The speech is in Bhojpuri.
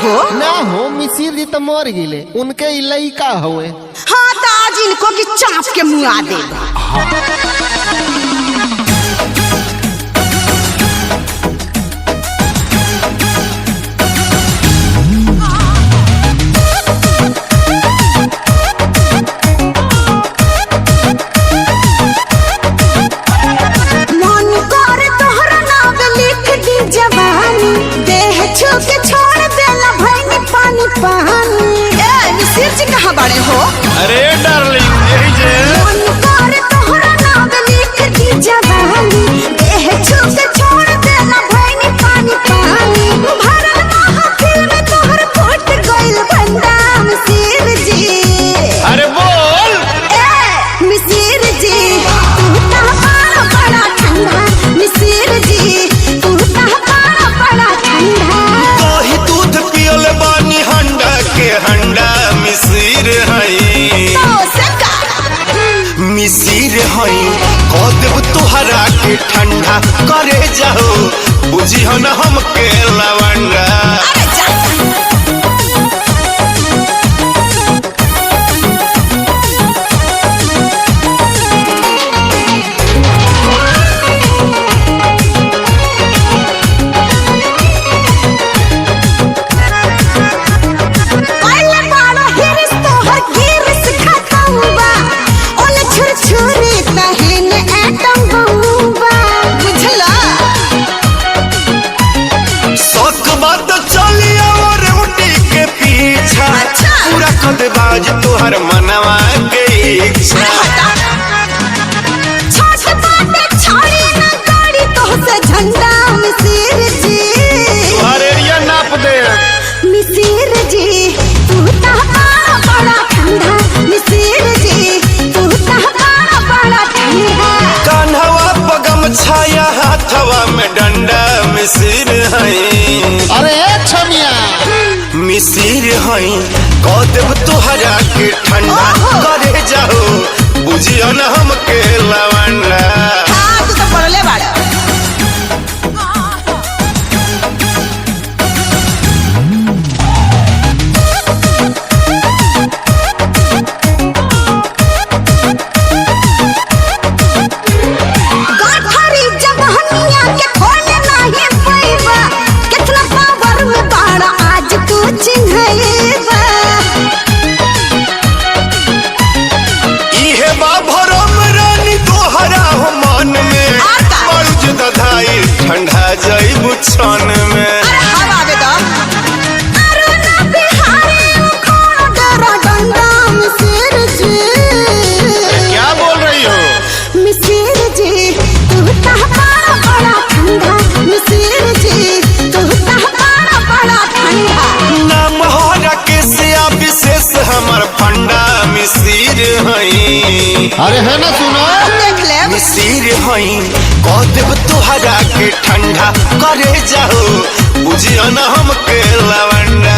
हो ना हो मिसिर जी तो मर गिले उनके लइका हुए। हाँ तो आज इनको की चाप के मुआ दे। कहाँ बड़े हो? अरे डार्लिंग यही जे तोहरा नाम लिख दी जवानी देह छू के छोड़ देला भइनी पानी पानी भरल महफिल में तोहर फुट गइल बंदा मिसिर जी। अरे बोल ए मिसिर जी तू ता बड़ा ठंडा मिसिर जी तू ता बड़ा ठंडा। दही दूध पियल बानी हंडा के हंडा मिसिर मिसिर हई कह देव तुहरा के ठंडा करे जाओ बुझियो न हमके लवंडा। बाज तुहर मनवा के इच्छा छोट बात छोड़ी ना गाड़ी तो से झंडा मिसिर जी तुहर एरिया नाप दे मिसिर जी तू ता बड़ा ठंडा मिसिर जी तू ता बड़ा ठंडा। कान्हवा पगम छाया हाथवा में डंडा मिसिर हई। अरे छमिया मिसिर हई कह देव तुहरा के ठंडा करे जाओ बुझियो न हमके लवंडा। हाँ तू तो पढ़ले बाड़ा। गाठरी जगहनिया के खोले नहीं पैबा कितना पावर में बाड़ा आज तू चिन्हैबा। इहे बा भरम रानी तोहरा हो मन में मर्ज दधाई ठंडा जाइबू छन में। अरे हवा दे दो अरे ना बिहारी उखाड़ डरा डंडा मिसिर जी। क्या बोल रही हो? मिसिर जी तू ता बड़ा ठंडा मिसिर जी तू ता बड़ा ठंडा। नाम हो राकेश विशेष हमर फंडा मिसिर हई। अरे है ना सुनो देख ले मिसिर हई कह देव तुहरा के ठंडा करे जाओ बुझियो न हमके लवंडा।